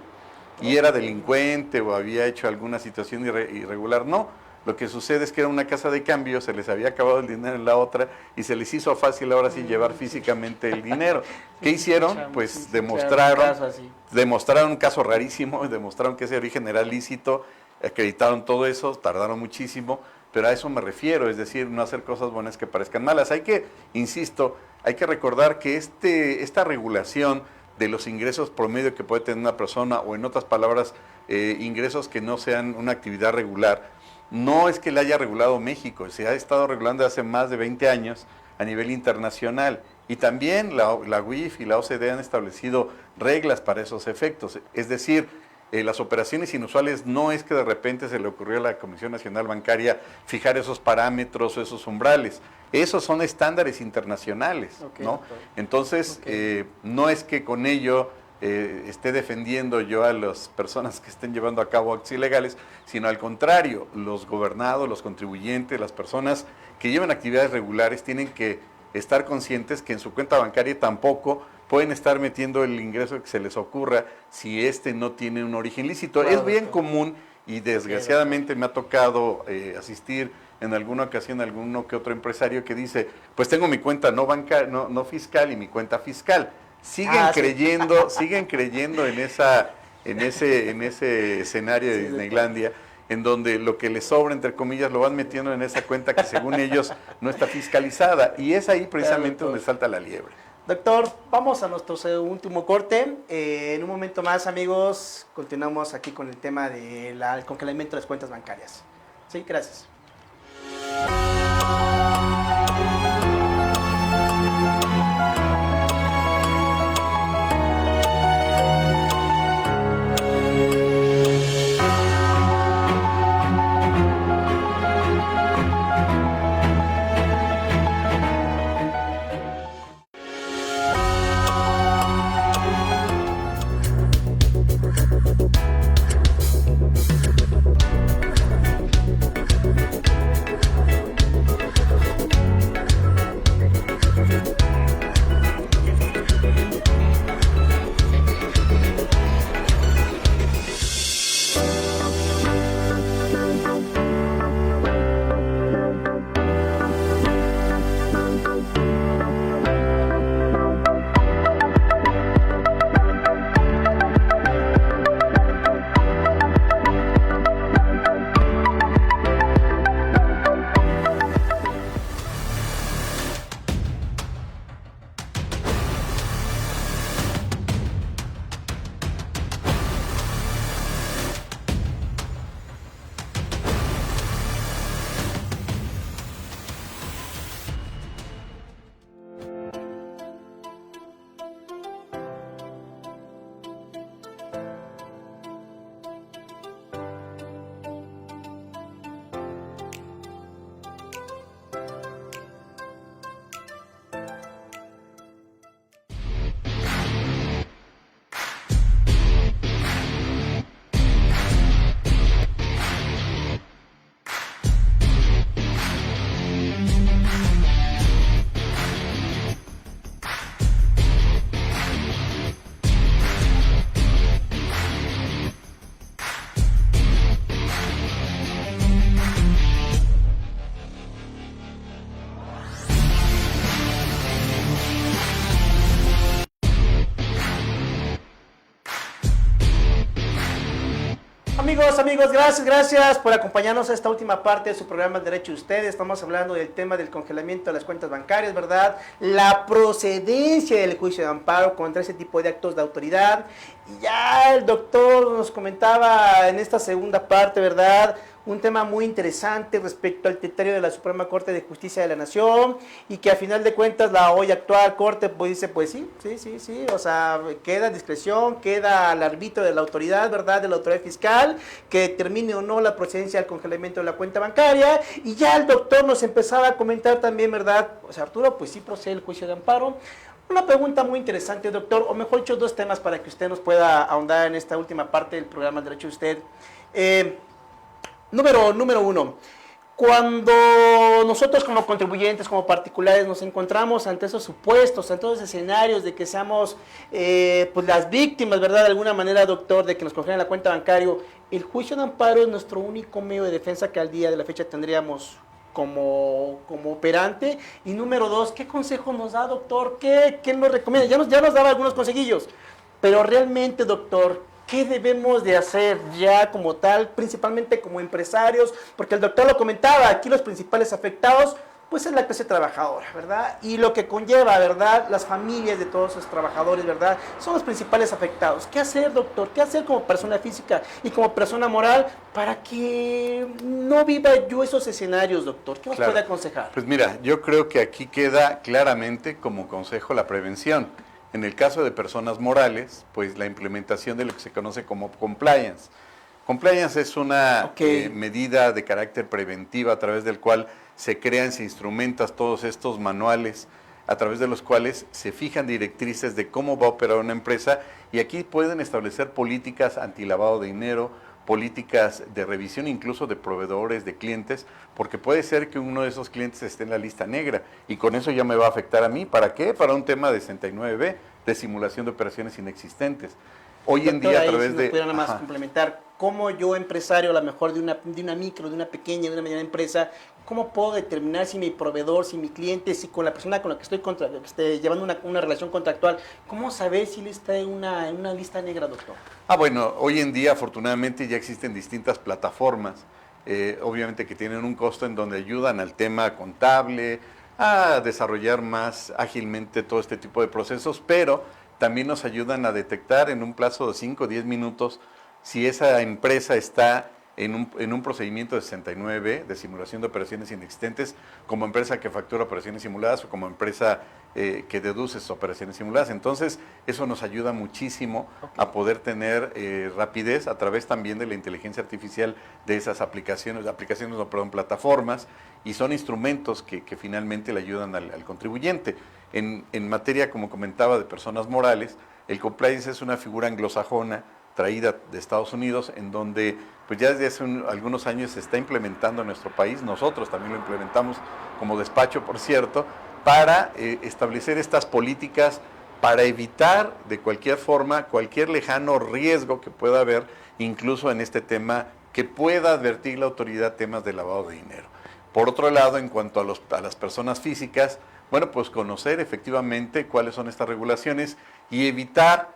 y era delincuente o había hecho alguna situación irregular. No, lo que sucede es que era una casa de cambio, se les había acabado el dinero en la otra y se les hizo fácil ahora sí llevar físicamente el dinero. ¿Qué hicieron? Pues demostraron un caso rarísimo, demostraron que ese origen era lícito, acreditaron todo eso, tardaron muchísimo, pero a eso me refiero, es decir, no hacer cosas buenas que parezcan malas. Hay que, insisto, hay que recordar que esta regulación de los ingresos promedio que puede tener una persona, o en otras palabras, ingresos que no sean una actividad regular, no es que la haya regulado México, se ha estado regulando hace más de 20 años a nivel internacional. Y también la UIF y la OCDE han establecido reglas para esos efectos. Es decir, las operaciones inusuales no es que de repente se le ocurrió a la Comisión Nacional Bancaria fijar esos parámetros o esos umbrales. Esos son estándares internacionales, ¿no? Doctor. Entonces, no es que con ello esté defendiendo yo a las personas que estén llevando a cabo actos ilegales, sino al contrario, los gobernados, los contribuyentes, las personas que llevan actividades regulares tienen que estar conscientes que en su cuenta bancaria tampoco pueden estar metiendo el ingreso que se les ocurra si no tiene un origen lícito. Claro, es bien común y desgraciadamente me ha tocado asistir en alguna ocasión a alguno que otro empresario que dice, pues tengo mi cuenta no fiscal y mi cuenta fiscal. Siguen creyendo en ese escenario de Disneylandia, en donde lo que les sobra, entre comillas, lo van metiendo en esa cuenta que según ellos no está fiscalizada. Y es ahí precisamente donde salta la liebre. Doctor, vamos a nuestro último corte. En un momento más, amigos, continuamos aquí con el tema del congelamiento de las cuentas bancarias. Sí, gracias. Amigos, gracias por acompañarnos a esta última parte de su programa El Derecho de Ustedes. Estamos hablando del tema del congelamiento de las cuentas bancarias, ¿verdad? La procedencia del juicio de amparo contra ese tipo de actos de autoridad. Y ya el doctor nos comentaba en esta segunda parte, ¿verdad? un tema muy interesante respecto al criterio de la Suprema Corte de Justicia de la Nación, y que a final de cuentas la hoy actual Corte pues dice, pues sí, o sea, queda discreción, queda al arbitrio de la autoridad, ¿verdad?, de la autoridad fiscal, que determine o no la procedencia del congelamiento de la cuenta bancaria. Y ya el doctor nos empezaba a comentar también, ¿verdad? O sea, Arturo, pues sí procede el juicio de amparo. Una pregunta muy interesante, doctor, o mejor dicho, dos temas para que usted nos pueda ahondar en esta última parte del programa Derecho de Usted. Número uno, cuando nosotros como contribuyentes, como particulares, nos encontramos ante esos supuestos, ante esos escenarios de que seamos pues las víctimas, ¿verdad?, de alguna manera, doctor, de que nos congelen la cuenta bancaria, el juicio de amparo es nuestro único medio de defensa que al día de la fecha tendríamos como operante. Y número dos, ¿qué consejo nos da, doctor? ¿Qué nos recomienda? Ya nos daba algunos consejillos, pero realmente, doctor, ¿qué debemos de hacer ya como tal, principalmente como empresarios? Porque el doctor lo comentaba, aquí los principales afectados pues es la clase trabajadora, ¿verdad? Y lo que conlleva, ¿verdad?, las familias de todos esos trabajadores, ¿verdad?, son los principales afectados. ¿Qué hacer, doctor? ¿Qué hacer como persona física y como persona moral para que no viva yo esos escenarios, doctor? ¿Qué nos puede aconsejar? Pues mira, yo creo que aquí queda claramente como consejo la prevención. En el caso de personas morales, pues la implementación de lo que se conoce como compliance. Compliance es una medida de carácter preventiva a través del cual se crean, se instrumentan todos estos manuales a través de los cuales se fijan directrices de cómo va a operar una empresa, y aquí pueden establecer políticas antilavado de dinero, políticas de revisión incluso de proveedores, de clientes, porque puede ser que uno de esos clientes esté en la lista negra y con eso ya me va a afectar a mí. ¿Para qué? Para un tema de 69B, de simulación de operaciones inexistentes. Hoy en día, a través de... pudiera nada más complementar, ¿cómo yo, empresario, a lo mejor de una micro, de una pequeña, de una mediana empresa, cómo puedo determinar si mi proveedor, si mi cliente, si con la persona con la que estoy llevando una relación contractual, cómo saber si él está en una lista negra, doctor? Bueno, hoy en día afortunadamente ya existen distintas plataformas, obviamente que tienen un costo en donde ayudan al tema contable, a desarrollar más ágilmente todo este tipo de procesos, pero también nos ayudan a detectar en un plazo de 5 o 10 minutos si esa empresa está en un procedimiento de 69B, de simulación de operaciones inexistentes, como empresa que factura operaciones simuladas o como empresa que deduce sus operaciones simuladas. Entonces, eso nos ayuda muchísimo a poder tener rapidez a través también de la inteligencia artificial de esas plataformas, y son instrumentos que finalmente le ayudan al contribuyente. En materia, como comentaba, de personas morales, el compliance es una figura anglosajona traída de Estados Unidos, en donde pues ya desde hace algunos años se está implementando en nuestro país. Nosotros también lo implementamos como despacho, por cierto, para establecer estas políticas para evitar de cualquier forma cualquier lejano riesgo que pueda haber, incluso en este tema que pueda advertir la autoridad temas de lavado de dinero. Por otro lado, en cuanto a las personas físicas, bueno, pues conocer efectivamente cuáles son estas regulaciones y evitar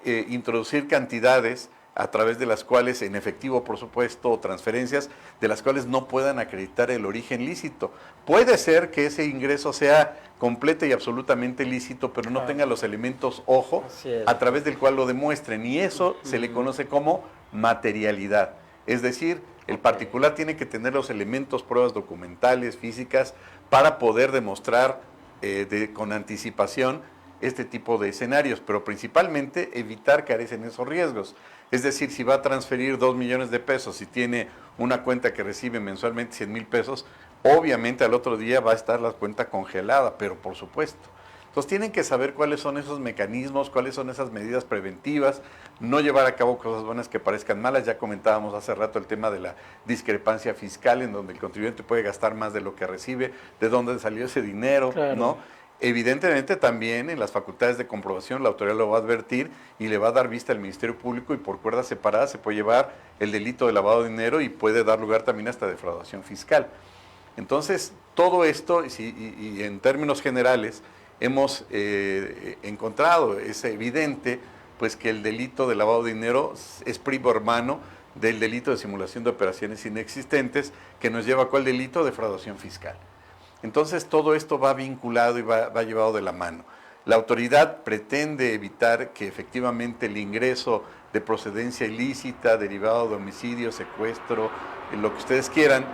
introducir cantidades a través de las cuales, en efectivo por supuesto, o transferencias de las cuales no puedan acreditar el origen lícito. Puede ser que ese ingreso sea completo y absolutamente lícito, pero no tenga los elementos, ojo, a través del cual lo demuestren, y eso se le conoce como materialidad. Es decir, el particular tiene que tener los elementos, pruebas documentales, físicas, para poder demostrar con anticipación este tipo de escenarios, pero principalmente evitar caer en esos riesgos. Es decir, si va a transferir 2 millones de pesos y tiene una cuenta que recibe mensualmente 100,000 pesos, obviamente al otro día va a estar la cuenta congelada, pero por supuesto. Entonces tienen que saber cuáles son esos mecanismos, cuáles son esas medidas preventivas, no llevar a cabo cosas buenas que parezcan malas. Ya comentábamos hace rato el tema de la discrepancia fiscal, en donde el contribuyente puede gastar más de lo que recibe, de dónde salió ese dinero, claro, ¿no? Evidentemente también en las facultades de comprobación la autoridad lo va a advertir y le va a dar vista al Ministerio Público, y por cuerdas separadas se puede llevar el delito de lavado de dinero y puede dar lugar también hasta defraudación fiscal. Entonces, todo esto, y en términos generales, hemos encontrado, es evidente, pues que el delito de lavado de dinero es primo hermano del delito de simulación de operaciones inexistentes, que nos lleva a ¿cuál delito? Defraudación fiscal. Entonces todo esto va vinculado y va llevado de la mano. la autoridad pretende evitar que efectivamente el ingreso de procedencia ilícita, derivado de homicidio, secuestro, lo que ustedes quieran,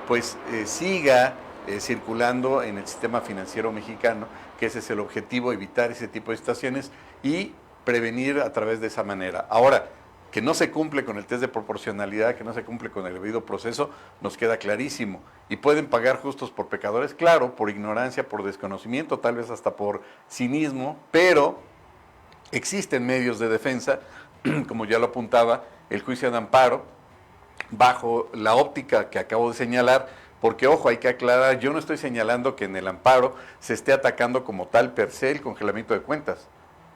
pues siga circulando en el sistema financiero mexicano, que ese es el objetivo, evitar ese tipo de situaciones y prevenir a través de esa manera. Ahora, que no se cumple con el test de proporcionalidad, que no se cumple con el debido proceso, nos queda clarísimo. ¿Y pueden pagar justos por pecadores? Claro, por ignorancia, por desconocimiento, tal vez hasta por cinismo, pero existen medios de defensa, como ya lo apuntaba, el juicio de amparo, bajo la óptica que acabo de señalar, porque ojo, hay que aclarar, yo no estoy señalando que en el amparo se esté atacando como tal per se el congelamiento de cuentas.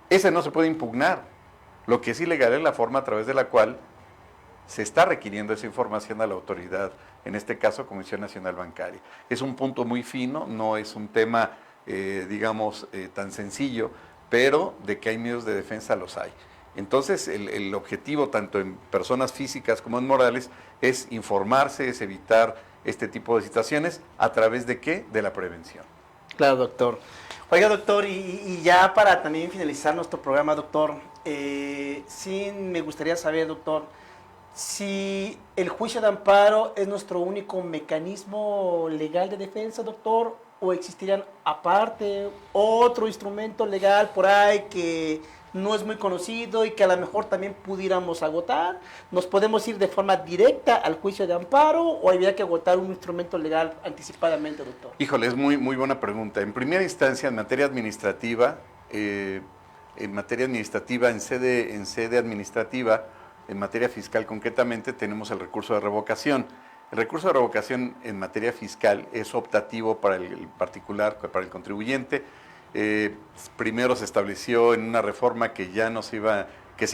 Ese no se puede impugnar. Lo que es ilegal es la forma a través de la cual se está requiriendo esa información a la autoridad, en este caso Comisión Nacional Bancaria. Es un punto muy fino, no es un tema, tan sencillo, pero de que hay medios de defensa los hay. Entonces, el objetivo, tanto en personas físicas como en morales, es informarse, es evitar este tipo de situaciones, ¿a través de qué? De la prevención. Claro, doctor. Oiga, doctor, y ya para también finalizar nuestro programa, doctor, sí me gustaría saber, doctor, si el juicio de amparo es nuestro único mecanismo legal de defensa, doctor, o existirían aparte otro instrumento legal por ahí que no es muy conocido y que a lo mejor también pudiéramos agotar. ¿Nos podemos ir de forma directa al juicio de amparo o habría que agotar un instrumento legal anticipadamente, doctor? Híjole, es muy buena pregunta. En primera instancia, en materia administrativa, en sede administrativa, en materia fiscal concretamente, tenemos el recurso de revocación. El recurso de revocación en materia fiscal es optativo para el particular, para el contribuyente. Primero se estableció en una reforma que se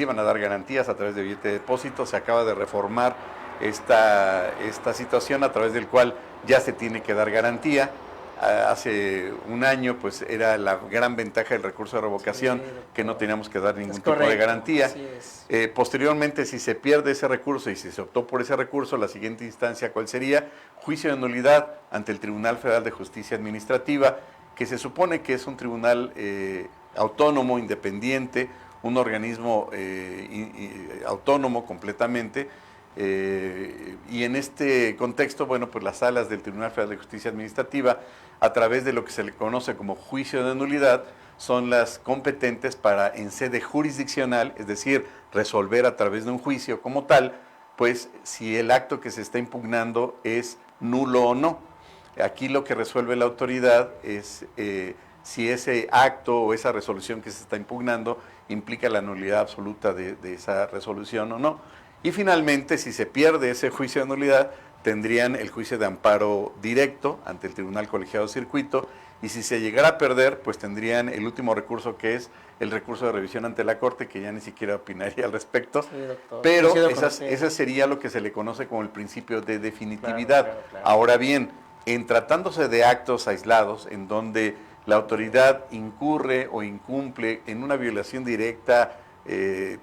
iban a dar garantías a través de billete de depósito. Se acaba de reformar esta situación a través del cual ya se tiene que dar garantía. Hace un año pues era la gran ventaja del recurso de revocación, que no teníamos que dar ningún tipo de garantía. Posteriormente, si se pierde ese recurso y si se optó por ese recurso, la siguiente instancia, ¿cuál sería? Juicio de nulidad ante el Tribunal Federal de Justicia Administrativa, que se supone que es un tribunal autónomo, independiente, un organismo autónomo completamente. Y en este contexto, bueno, pues las salas del Tribunal Federal de Justicia Administrativa, a través de lo que se le conoce como juicio de nulidad, son las competentes para, en sede jurisdiccional, es decir, resolver a través de un juicio como tal, pues si el acto que se está impugnando es nulo o no. Aquí lo que resuelve la autoridad es si ese acto o esa resolución que se está impugnando implica la nulidad absoluta de esa resolución o no. Y finalmente, si se pierde ese juicio de nulidad, tendrían el juicio de amparo directo ante el Tribunal Colegiado de Circuito, y si se llegara a perder, pues tendrían el último recurso, que es el recurso de revisión ante la Corte, que ya ni siquiera opinaría al respecto. Sí, doctor. Pero esa sería lo que se le conoce como el principio de definitividad. Claro. Ahora bien, en tratándose de actos aislados, en donde la autoridad incurre o incumple en una violación directa,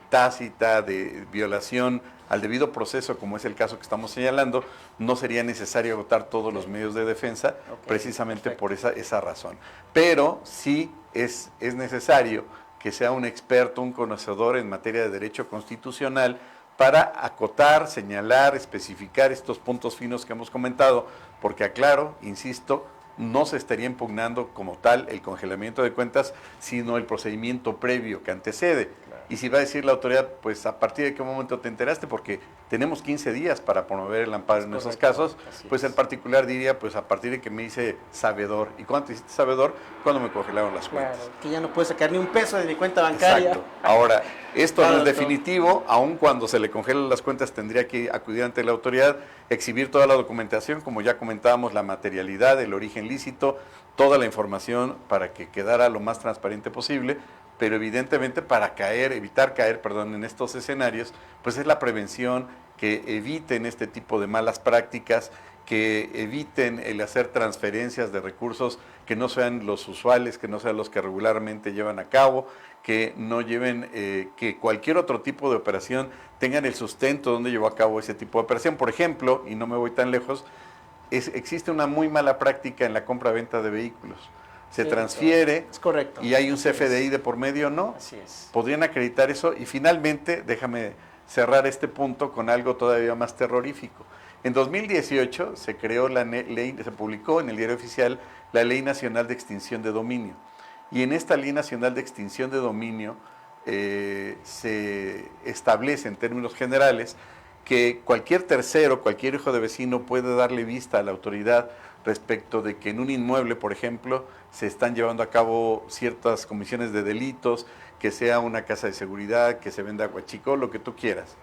tácita, de violación al debido proceso, como es el caso que estamos señalando, no sería necesario agotar todos los medios de defensa, precisamente por esa razón. Pero sí es necesario que sea un experto, un conocedor en materia de derecho constitucional, para acotar, señalar, especificar estos puntos finos que hemos comentado, porque aclaro, insisto, no se estaría impugnando como tal el congelamiento de cuentas, sino el procedimiento previo que antecede. Claro. Y si va a decir la autoridad, pues a partir de qué momento te enteraste, porque tenemos 15 días para promover el amparo en esos casos, pues el particular diría, pues a partir de que me hice sabedor. ¿Y cuánto hiciste sabedor? Cuando me congelaron las cuentas. Claro, que ya no puedo sacar ni un peso de mi cuenta bancaria. Exacto. Ahora, esto no es definitivo, aun cuando se le congelan las cuentas tendría que acudir ante la autoridad, exhibir toda la documentación, como ya comentábamos, la materialidad, el origen lícito, toda la información para que quedara lo más transparente posible, pero evidentemente para evitar caer en estos escenarios, pues es la prevención, que eviten este tipo de malas prácticas, que eviten el hacer transferencias de recursos que no sean los usuales, que no sean los que regularmente llevan a cabo, que no lleven, que cualquier otro tipo de operación tengan el sustento donde llevó a cabo ese tipo de operación. Por ejemplo, y no me voy tan lejos, existe una muy mala práctica en la compra-venta de vehículos. se Sí, transfiere es correcto. y hay un Así es. CFDI de por medio, ¿no? Así es. Podrían acreditar eso y finalmente, déjame cerrar este punto con algo todavía más terrorífico. En 2018 se creó se publicó en el Diario Oficial la Ley Nacional de Extinción de Dominio. Y en esta Ley Nacional de Extinción de Dominio se establece en términos generales que cualquier tercero, cualquier hijo de vecino puede darle vista a la autoridad respecto de que en un inmueble, por ejemplo, se están llevando a cabo ciertas comisiones de delitos, que sea una casa de seguridad, que se venda aguachicol, lo que tú quieras.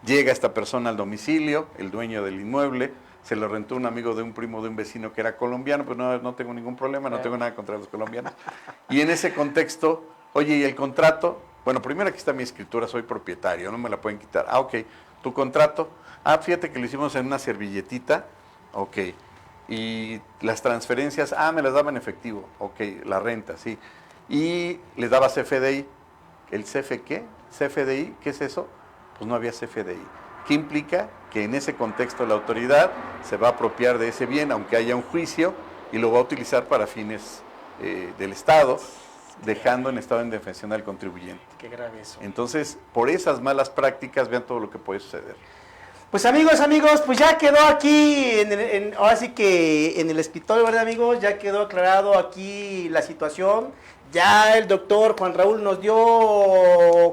Llega esta persona al domicilio, el dueño del inmueble, se lo rentó un amigo de un primo de un vecino que era colombiano, pues no tengo ningún problema, no tengo nada contra los colombianos. Y en ese contexto, oye, ¿y el contrato? Bueno, primero aquí está mi escritura, soy propietario, no me la pueden quitar. Ah, ok, ¿tu contrato? Ah, fíjate que lo hicimos en una servilletita, ok. Y las transferencias, me las daba en efectivo, ok, la renta, sí. Y les daba CFDI. ¿El CF qué? ¿CFDI? ¿Qué es eso? Pues no había CFDI. ¿Qué implica? Que en ese contexto la autoridad se va a apropiar de ese bien, aunque haya un juicio, y lo va a utilizar para fines del Estado, dejando en estado de indefensión al contribuyente. Qué grave eso. Entonces, por esas malas prácticas, vean todo lo que puede suceder. Pues amigos, pues ya quedó aquí, ahora sí que en el escritorio, ¿verdad amigos? Ya quedó aclarado aquí la situación. Ya el doctor Juan Raúl nos dio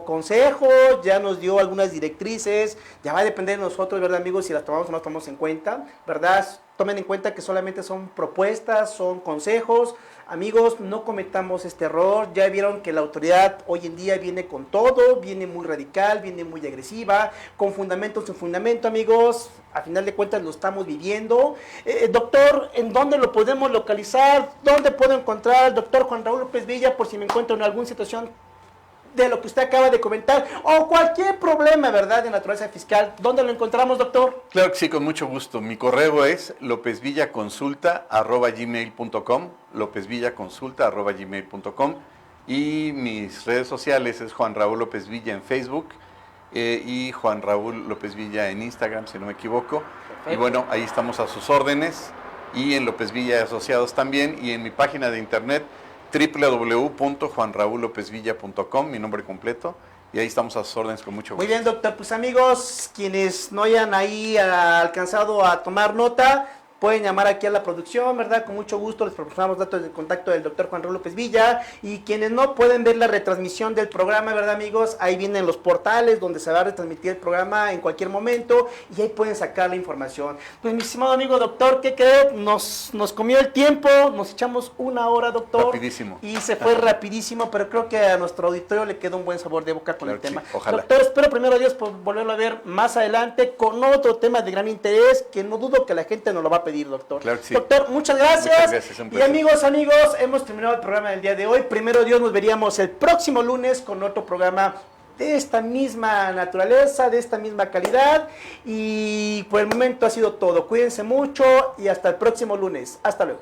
consejos, ya nos dio algunas directrices, ya va a depender de nosotros, ¿verdad amigos? Si las tomamos o no tomamos en cuenta, ¿verdad? Tomen en cuenta que solamente son propuestas, son consejos. Amigos, no cometamos este error. Ya vieron que la autoridad hoy en día viene con todo, viene muy radical, viene muy agresiva, con fundamento, sin fundamento, amigos. A final de cuentas lo estamos viviendo. Doctor, ¿en dónde lo podemos localizar? ¿Dónde puedo encontrar al doctor Juan Raúl López Villa por si me encuentro en alguna situación de lo que usted acaba de comentar o cualquier problema, ¿verdad?, de naturaleza fiscal? ¿Dónde lo encontramos, doctor? Claro que sí, con mucho gusto. Mi correo es lopezvillaconsulta@gmail.com, lopezvillaconsulta@gmail.com, y mis redes sociales es Juan Raúl López Villa en Facebook y Juan Raúl López Villa en Instagram, si no me equivoco. Perfecto. Y bueno, ahí estamos a sus órdenes, y en López Villa Asociados también, y en mi página de internet www.juanraulopezvilla.com, mi nombre completo, y ahí estamos a sus órdenes con mucho gusto. Muy bien, doctor. Pues amigos, quienes no hayan ahí alcanzado a tomar nota, pueden llamar aquí a la producción, ¿verdad? Con mucho gusto les proporcionamos datos de contacto del doctor Juan Raúl López Villa. Y quienes no pueden ver la retransmisión del programa, ¿verdad, amigos? Ahí vienen los portales donde se va a retransmitir el programa en cualquier momento y ahí pueden sacar la información. Pues mi estimado amigo doctor, ¿qué cree? Nos comió el tiempo, nos echamos una hora, doctor. Rapidísimo. Y se fue rapidísimo, pero creo que a nuestro auditorio le quedó un buen sabor de boca con Claro el tema. sí, ojalá. Doctor, espero primero Dios por volverlo a ver más adelante con otro tema de gran interés que no dudo que la gente nos lo va a pedir, doctor. Claro que sí. Doctor, muchas gracias. Muchas gracias, un Y placer. amigos, hemos terminado el programa del día de hoy. Primero Dios, nos veríamos el próximo lunes con otro programa de esta misma naturaleza, de esta misma calidad. Y por el momento ha sido todo. Cuídense mucho y hasta el próximo lunes. Hasta luego.